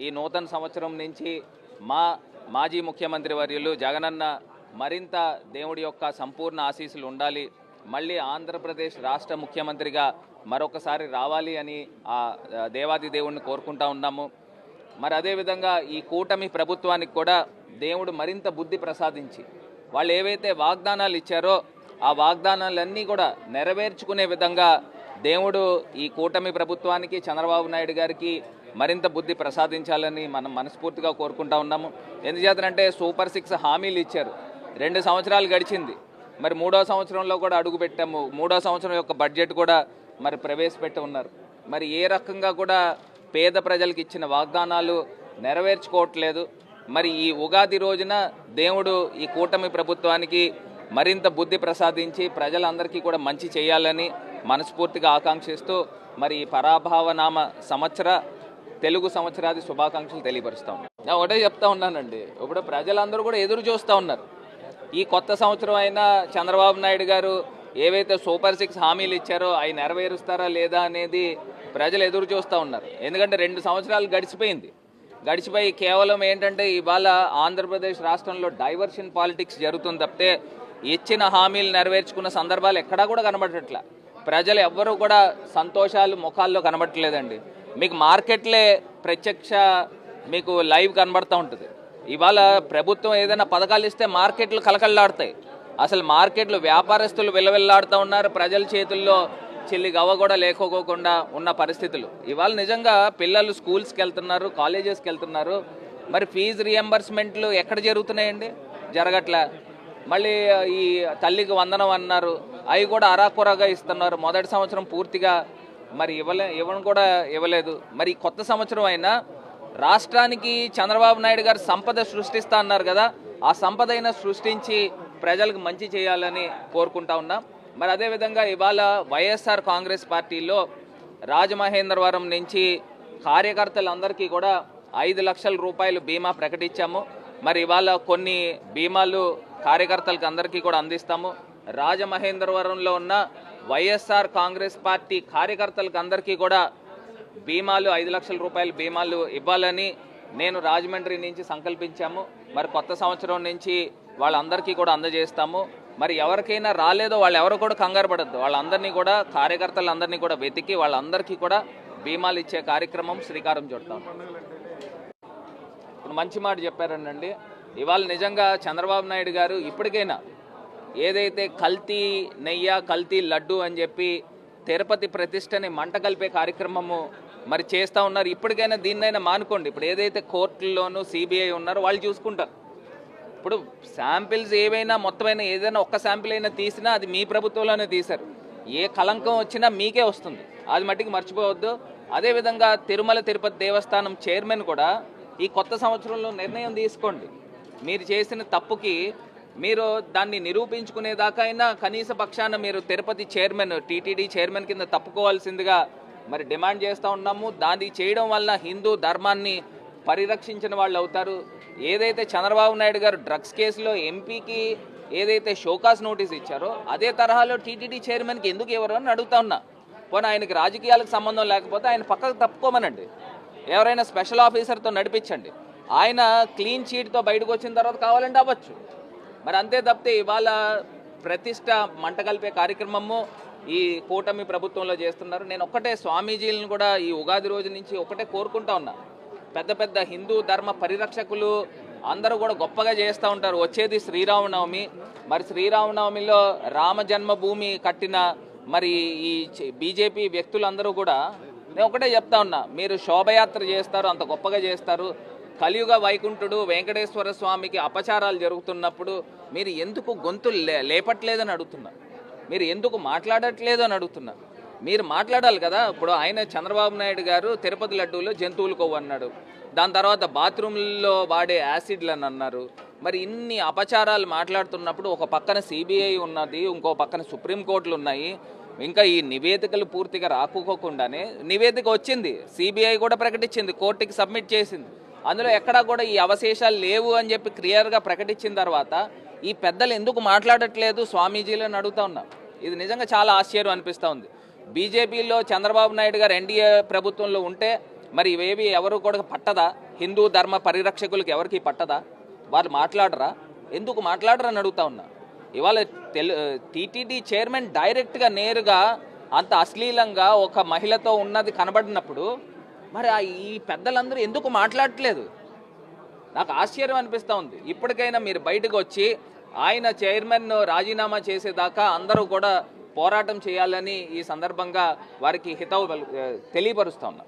ఈ నూతన సంవత్సరం నుంచి మాజీ ముఖ్యమంత్రి వర్యులు జగనన్న మరింత దేవుడి యొక్క సంపూర్ణ ఆశీస్సులు ఉండాలి, మళ్ళీ ఆంధ్రప్రదేశ్ రాష్ట్ర ముఖ్యమంత్రిగా మరొకసారి రావాలి అని ఆ దేవాది దేవుణ్ణి కోరుకుంటా ఉన్నాము. మరి అదేవిధంగా ఈ కూటమి ప్రభుత్వానికి కూడా దేవుడు మరింత బుద్ధి ప్రసాదించి వాళ్ళు ఏవైతే వాగ్దానాలు ఇచ్చారో ఆ వాగ్దానాలన్నీ కూడా నెరవేర్చుకునే విధంగా దేవుడు ఈ కూటమి ప్రభుత్వానికి చంద్రబాబు నాయుడు గారికి మరింత బుద్ధి ప్రసాదించాలని మనం మనస్ఫూర్తిగా కోరుకుంటా ఉన్నాము. ఎందుచేతనంటే సూపర్ 6 హామీలు ఇచ్చారు, 2 సంవత్సరాలు గడిచింది, మరి 3వ సంవత్సరంలో కూడా అడుగు పెట్టాము, 3వ సంవత్సరం యొక్క బడ్జెట్ కూడా మరి ప్రవేశపెట్టి ఉన్నారు. మరి ఏ రకంగా కూడా పేద ప్రజలకు ఇచ్చిన వాగ్దానాలు నెరవేర్చుకోవట్లేదు. మరి ఈ ఉగాది రోజున దేవుడు ఈ కూటమి ప్రభుత్వానికి మరింత బుద్ధి ప్రసాదించి ప్రజలందరికీ కూడా మంచి చేయాలని మనస్ఫూర్తిగా ఆకాంక్షిస్తూ మరి ఈ పరాభావనామ సంవత్సర తెలుగు సంవత్సరాది శుభాకాంక్షలు తెలియపరుస్తాం. నేను ఒకటే చెప్తా ఉన్నానండి, ఇప్పుడు ప్రజలందరూ కూడా ఎదురు చూస్తూ ఉన్నారు. ఈ కొత్త సంవత్సరం అయినా చంద్రబాబు నాయుడు గారు ఏవైతే సూపర్ 6 హామీలు ఇచ్చారో అవి నెరవేరుస్తారా లేదా అనేది ప్రజలు ఎదురు చూస్తూ ఉన్నారు. ఎందుకంటే 2 సంవత్సరాలు గడిచిపోయి కేవలం ఏంటంటే ఇవాళ ఆంధ్రప్రదేశ్ రాష్ట్రంలో డైవర్షన్ పాలిటిక్స్ జరుగుతుంది తప్పితే ఇచ్చిన హామీలు నెరవేర్చుకున్న సందర్భాలు ఎక్కడా కూడా కనబడట్లా. ప్రజలు ఎవ్వరూ కూడా సంతోషాలు ముఖాల్లో కనబడట్లేదండి. మీకు మార్కెట్లే ప్రత్యక్ష మీకు లైవ్ కనబడుతూ ఉంటుంది. ఇవాళ ప్రభుత్వం ఏదైనా పథకాలు ఇస్తే మార్కెట్లు కలకల్లాడుతాయి. అసలు మార్కెట్లు వ్యాపారస్తులు విలవిల్లాడుతూ ఉన్నారు, ప్రజల చేతుల్లో చిల్లి గవ్వ కూడా లేకపోకుండా ఉన్న పరిస్థితులు. ఇవాళ నిజంగా పిల్లలు స్కూల్స్కి వెళ్తున్నారు, కాలేజెస్కి వెళ్తున్నారు, మరి ఫీజు రియంబర్స్మెంట్లు ఎక్కడ జరుగుతున్నాయండి? జరగట్లే. మళ్ళీ ఈ తల్లికి వందనం అన్నారు, అవి కూడా అరాకొరగా ఇస్తున్నారు. మొదటి సంవత్సరం పూర్తిగా మరి ఇవ్వను కూడా ఇవ్వలేదు. మరి కొత్త సంవత్సరం అయినా రాష్ట్రానికి చంద్రబాబు నాయుడు గారు సంపద సృష్టిస్తా అన్నారు కదా, ఆ సంపద అయినా సృష్టించి ప్రజలకు మంచి చేయాలని కోరుకుంటా ఉన్నాం. మరి అదేవిధంగా ఇవాళ వైఎస్ఆర్ కాంగ్రెస్ పార్టీలో రాజమహేంద్రవరం నుంచి కార్యకర్తలందరికీ కూడా 5 లక్షల రూపాయలు బీమా ప్రకటించాము. మరి ఇవాళ కొన్ని బీమాలు కార్యకర్తలకు అందరికీ కూడా అందిస్తాము. రాజమహేంద్రవరంలో ఉన్న వైఎస్ఆర్ కాంగ్రెస్ పార్టీ కార్యకర్తలకు అందరికీ కూడా బీమాలు 5 లక్షల రూపాయల బీమాలు ఇవ్వాలని నేను రాజమండ్రి నుంచి సంకల్పించాము. మరి కొత్త సంవత్సరం నుంచి వాళ్ళందరికీ కూడా అందజేస్తాము. మరి ఎవరికైనా రాలేదో వాళ్ళు ఎవరు కూడా కంగారు పడద్దు, వాళ్ళందరినీ కూడా కార్యకర్తలందరినీ కూడా వెతికి వాళ్ళందరికీ కూడా బీమాలు ఇచ్చే కార్యక్రమం శ్రీకారం చుడతాం. ఇప్పుడు మంచి మాట చెప్పారండి. ఇవాళ నిజంగా చంద్రబాబు నాయుడు గారు ఇప్పటికైనా ఏదైతే కల్తీ నెయ్యి, కల్తీ లడ్డు అని చెప్పి తిరుపతి ప్రతిష్టని మంట కలిపే కార్యక్రమము మరి చేస్తూ ఉన్నారు. ఇప్పటికైనా దీన్నైనా మానుకోండి. ఇప్పుడు ఏదైతే కోర్టుల్లోనూ సిబిఐ ఉన్నారో వాళ్ళు చూసుకుంటారు. ఇప్పుడు శాంపిల్స్ ఏవైనా మొత్తమైనా ఏదైనా ఒక్క శాంపిల్ అయినా తీసినా అది మీ ప్రభుత్వంలోనే తీశారు. ఏ కలంకం వచ్చినా మీకే వస్తుంది, అది మట్టికి మర్చిపోవద్దు. అదేవిధంగా తిరుమల తిరుపతి దేవస్థానం చైర్మన్ కూడా ఈ కొత్త సంవత్సరంలో నిర్ణయం తీసుకోండి. మీరు చేసిన తప్పుకి మీరు దాన్ని నిరూపించుకునేదాకా అయినా కనీస పక్షాన మీరు తిరుపతి చైర్మన్, టీటీడీ చైర్మన్ కింద తప్పుకోవాల్సిందిగా మరి డిమాండ్ చేస్తూ ఉన్నాము. దాన్ని చేయడం వల్ల హిందూ ధర్మాన్ని పరిరక్షించిన వాళ్ళు అవుతారు. ఏదైతే చంద్రబాబు నాయుడు గారు డ్రగ్స్ కేసులో ఎంపీకి ఏదైతే షోకాస్ నోటీస్ ఇచ్చారో అదే తరహాలో టీటీడీ చైర్మన్కి ఎందుకు ఇవ్వరు అని అడుగుతా ఉన్నా. పోనీ ఆయనకి రాజకీయాలకు సంబంధం లేకపోతే ఆయన పక్కకు తప్పుకోమనండి, ఎవరైనా స్పెషల్ ఆఫీసర్తో నడిపించండి. ఆయన క్లీన్ చీట్తో బయటకు వచ్చిన తర్వాత కావాలంటే అవ్వచ్చు. మరి అంతే తప్పితే ఇవాళ ప్రతిష్ట మంట కలిపే కార్యక్రమము ఈ కూటమి ప్రభుత్వంలో చేస్తున్నారు. నేను ఒక్కటే స్వామీజీలను కూడా ఈ ఉగాది రోజు నుంచి ఒకటే కోరుకుంటా ఉన్నా, పెద్ద పెద్ద హిందూ ధర్మ పరిరక్షకులు అందరూ కూడా గొప్పగా చేస్తూ ఉంటారు. వచ్చేది శ్రీరామనవమి, మరి శ్రీరామనవమిలో రామ జన్మభూమి కట్టిన మరి ఈ బీజేపీ వ్యక్తులందరూ కూడా నేను ఒకటే చెప్తా ఉన్నా, మీరు శోభయాత్ర చేస్తారు, అంత గొప్పగా చేస్తారు. కలియుగ వైకుంఠుడు వెంకటేశ్వర స్వామికి అపచారాలు జరుగుతున్నప్పుడు మీరు ఎందుకు గొంతు లేపట్లేదని అడుగుతున్నా, మీరు ఎందుకు మాట్లాడట్లేదు అని అడుగుతున్నా. మీరు మాట్లాడాలి కదా. ఇప్పుడు ఆయన చంద్రబాబు నాయుడు గారు తిరుపతి లడ్డూలో జంతువులు కొవ్వు అన్నాడు, దాని తర్వాత బాత్రూంలో వాడే యాసిడ్లను అన్నారు. మరి ఇన్ని అపచారాలు మాట్లాడుతున్నప్పుడు ఒక పక్కన సిబిఐ ఉన్నది, ఇంకో పక్కన సుప్రీంకోర్టులు ఉన్నాయి. ఇంకా ఈ నివేదికలు పూర్తిగా రాకపోకుండానే నివేదిక వచ్చింది, సిబిఐ కూడా ప్రకటించింది, కోర్టుకి సబ్మిట్ చేసింది. అందులో ఎక్కడా కూడా ఈ అవశేషాలు లేవు అని చెప్పి క్లియర్గా ప్రకటించిన తర్వాత ఈ పెద్దలు ఎందుకు మాట్లాడట్లేదు స్వామీజీలను అడుగుతా ఉన్నా. ఇది నిజంగా చాలా ఆశ్చర్యం అనిపిస్తూ ఉంది. బీజేపీలో చంద్రబాబు నాయుడు గారు ఎన్డీఏ ప్రభుత్వంలో ఉంటే మరి ఇవేవి ఎవరు కూడా పట్టదా? హిందూ ధర్మ పరిరక్షకులకు ఎవరికి పట్టదా? వాళ్ళు మాట్లాడరా? ఎందుకు మాట్లాడరని అడుగుతా ఉన్నా. ఇవాళ టీటీడీ చైర్మన్ డైరెక్ట్గా నేరుగా అంత అశ్లీలంగా ఒక మహిళతో ఉన్నది కనబడినప్పుడు మరి ఈ పెద్దలందరూ ఎందుకు మాట్లాడట్లేదు? నాకు ఆశ్చర్యం అనిపిస్తూ ఉంది. ఇప్పటికైనా మీరు బయటకు వచ్చి ఆయన చైర్మన్ రాజీనామా చేసేదాకా అందరూ కూడా పోరాటం చేయాలని ఈ సందర్భంగా వారికి హితవు తెలియపరుస్తా ఉన్నా.